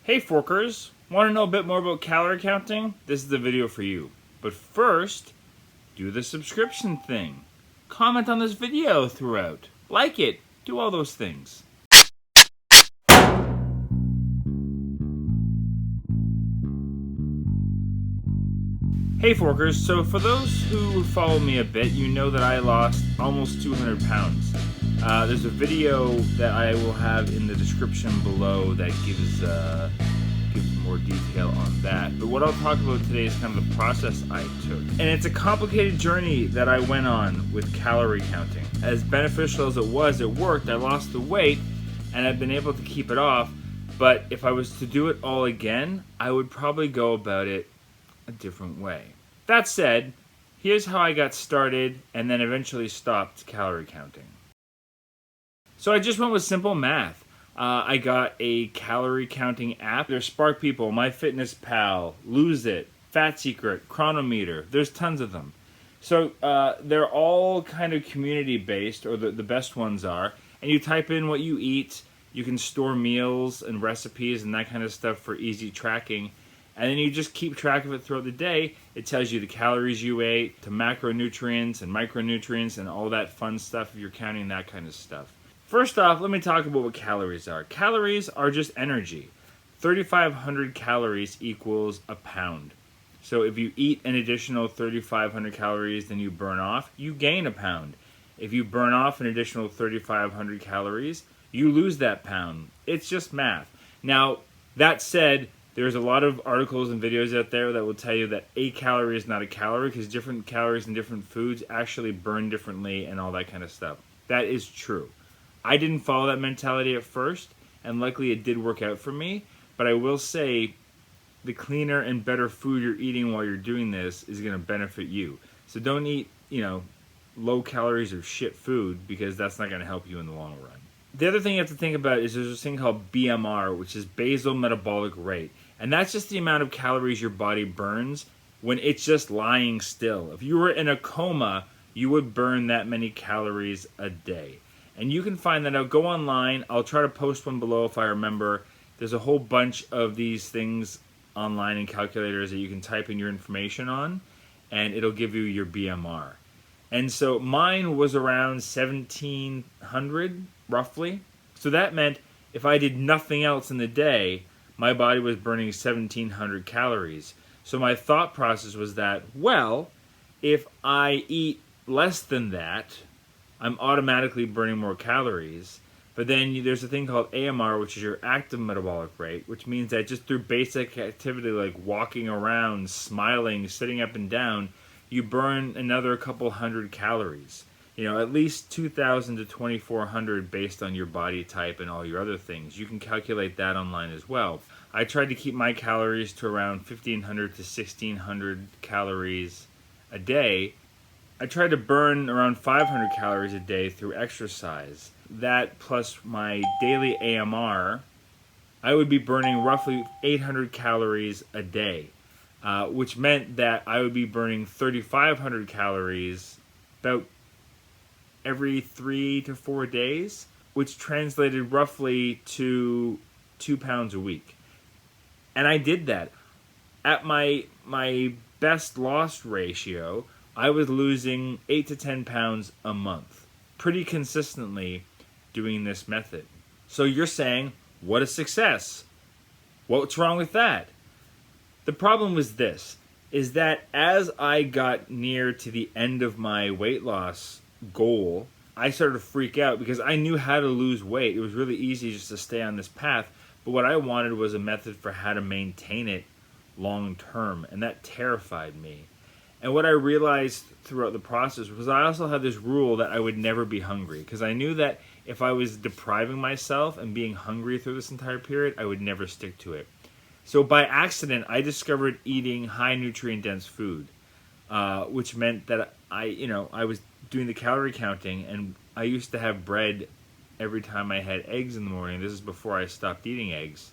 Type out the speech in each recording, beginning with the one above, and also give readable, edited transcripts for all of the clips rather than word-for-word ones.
Hey Forkers, want to know a bit more about calorie counting? This is the video for you. But first, do the subscription thing. Comment on this video throughout. Like it. Do all those things. Hey Forkers, so for those who follow me a bit, you know that I lost almost 200 pounds. There's a video that I will have in the description below that gives more detail on that. But what I'll talk about today is kind of the process I took. And it's a complicated journey that I went on with calorie counting. As beneficial as it was, it worked. I lost the weight and I've been able to keep it off. But if I was to do it all again, I would probably go about it a different way. That said, here's how I got started and then eventually stopped calorie counting. So I just went with simple math. I got a calorie counting app. There's Spark People, MyFitnessPal, Lose It, Fat Secret, Chronometer. There's tons of them. So they're all kind of community based, or the best ones are. And you type in what you eat. You can store meals and recipes and that kind of stuff for easy tracking. And then you just keep track of it throughout the day. It tells you the calories you ate, the macronutrients and micronutrients and all that fun stuff if you're counting that kind of stuff. First off, let me talk about what calories are. Calories are just energy. 3,500 calories equals a pound. So if you eat an additional 3,500 calories than you burn off, you gain a pound. If you burn off an additional 3,500 calories, you lose that pound. It's just math. Now, that said, there's a lot of articles and videos out there that will tell you that a calorie is not a calorie because different calories in different foods actually burn differently and all that kind of stuff. That is true. I didn't follow that mentality at first, and luckily it did work out for me, but I will say the cleaner and better food you're eating while you're doing this is going to benefit you. So don't eat, low calories or shit food because that's not going to help you in the long run. The other thing you have to think about is there's this thing called BMR, which is Basal Metabolic Rate, and that's just the amount of calories your body burns when it's just lying still. If you were in a coma, you would burn that many calories a day. And you can find that out. Go online. I'll try to post one below if I remember. There's a whole bunch of these things online and calculators that you can type in your information on, and it'll give you your BMR. And so mine was around 1,700, roughly. So that meant if I did nothing else in the day, my body was burning 1,700 calories. So my thought process was that, well, if I eat less than that, I'm automatically burning more calories. But then there's a thing called AMR, which is your active metabolic rate, which means that just through basic activity like walking around, smiling, sitting up and down, you burn another couple hundred calories. At least 2,000 to 2,400 based on your body type and all your other things. You can calculate that online as well. I tried to keep my calories to around 1,500 to 1,600 calories a day. I tried to burn around 500 calories a day through exercise. That plus my daily AMR, I would be burning roughly 800 calories a day, which meant that I would be burning 3,500 calories about every 3 to 4 days, which translated roughly to 2 pounds a week. And I did that. At my best loss ratio, I was losing 8 to 10 pounds a month, pretty consistently doing this method. So you're saying, what a success. What's wrong with that? The problem was this, is that as I got near to the end of my weight loss goal, I started to freak out because I knew how to lose weight. It was really easy just to stay on this path, but what I wanted was a method for how to maintain it long term, and that terrified me. And what I realized throughout the process was I also had this rule that I would never be hungry, because I knew that if I was depriving myself and being hungry through this entire period, I would never stick to it. So by accident, I discovered eating high nutrient dense food, which meant that I was doing the calorie counting, and I used to have bread every time I had eggs in the morning. This is before I stopped eating eggs.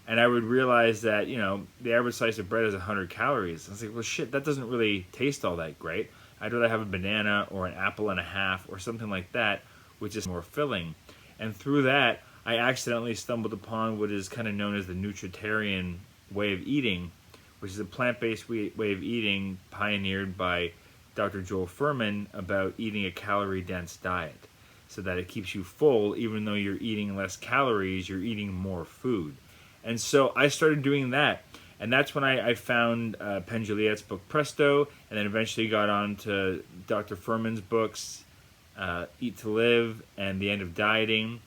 And I would realize that, the average slice of bread is 100 calories. I was like, well, shit, that doesn't really taste all that great. I'd rather have a banana or an apple and a half or something like that, which is more filling. And through that, I accidentally stumbled upon what is kind of known as the nutritarian way of eating, which is a plant-based way of eating pioneered by Dr. Joel Fuhrman about eating a calorie-dense diet so that it keeps you full. Even though you're eating less calories, you're eating more food. And so I started doing that. And that's when I found Penn Joliet's book Presto, and then eventually got on to Dr. Fuhrman's books, Eat to Live and The End of Dieting.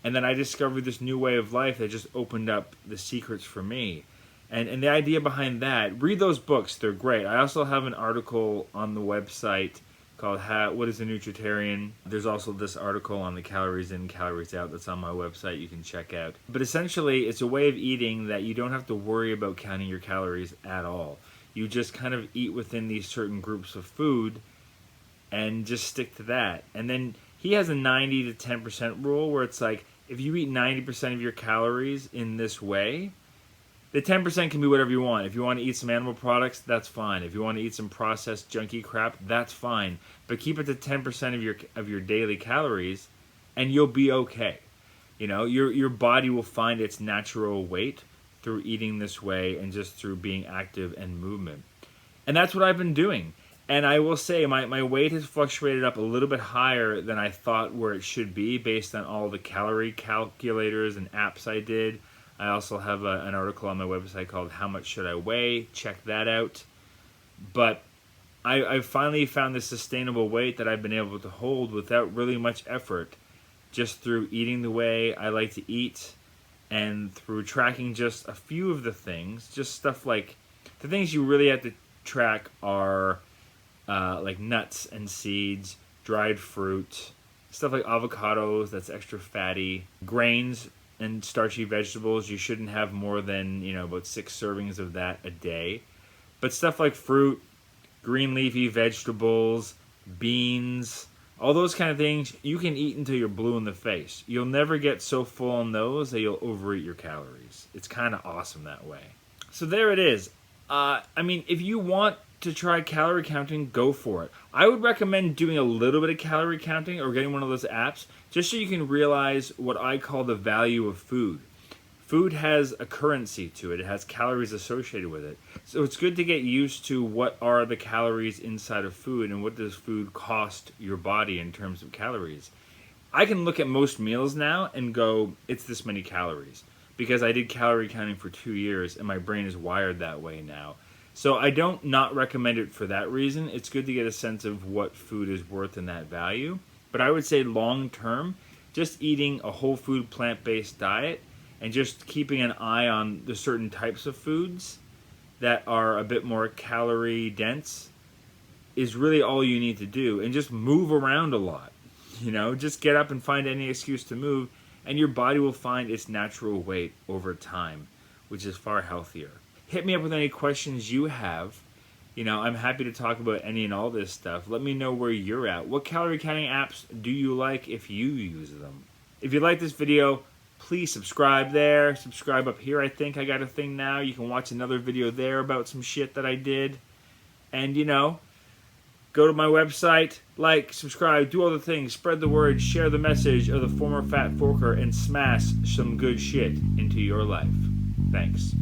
And then I discovered this new way of life that just opened up the secrets for me. And the idea behind that, read those books, they're great. I also have an article on the website called What is a Nutritarian? There's also this article on the calories in, calories out that's on my website you can check out. But essentially, it's a way of eating that you don't have to worry about counting your calories at all. You just kind of eat within these certain groups of food and just stick to that. And then he has a 90 to 10% rule where it's like, if you eat 90% of your calories in this way, the 10% can be whatever you want. If you want to eat some animal products, that's fine. If you want to eat some processed junky crap, that's fine. But keep it to 10% of your daily calories, and you'll be okay. You know, your body will find its natural weight through eating this way and just through being active and movement. And that's what I've been doing. And I will say my weight has fluctuated up a little bit higher than I thought where it should be based on all the calorie calculators and apps I did. I also have an article on my website called How Much Should I Weigh? Check that out. But I finally found this sustainable weight that I've been able to hold without really much effort, just through eating the way I like to eat and through tracking just a few of the things. Just stuff like, the things you really have to track are like nuts and seeds, dried fruit, stuff like avocados that's extra fatty, grains and starchy vegetables. You shouldn't have more than, about 6 servings of that a day. But stuff like fruit, green leafy vegetables, beans, all those kind of things, you can eat until you're blue in the face. You'll never get so full on those that you'll overeat your calories. It's kind of awesome that way. So there it is. If you want to try calorie counting, go for it. I would recommend doing a little bit of calorie counting or getting one of those apps just so you can realize what I call the value of food. Food has a currency to it. It has calories associated with it. So it's good to get used to what are the calories inside of food and what does food cost your body in terms of calories. I can look at most meals now and go, it's this many calories, because I did calorie counting for 2 years and my brain is wired that way now. So I don't not recommend it for that reason. It's good to get a sense of what food is worth and that value. But I would say long term, just eating a whole food plant-based diet and just keeping an eye on the certain types of foods that are a bit more calorie dense is really all you need to do. And just move around a lot. Just get up and find any excuse to move, and your body will find its natural weight over time, which is far healthier. Hit me up with any questions you have. I'm happy to talk about any and all this stuff. Let me know where you're at. What calorie counting apps do you like if you use them? If you like this video, please subscribe there. Subscribe up here. I think I got a thing now. You can watch another video there about some shit that I did. And, go to my website, like, subscribe, do all the things, spread the word, share the message of the former Fat Forker, and smash some good shit into your life. Thanks.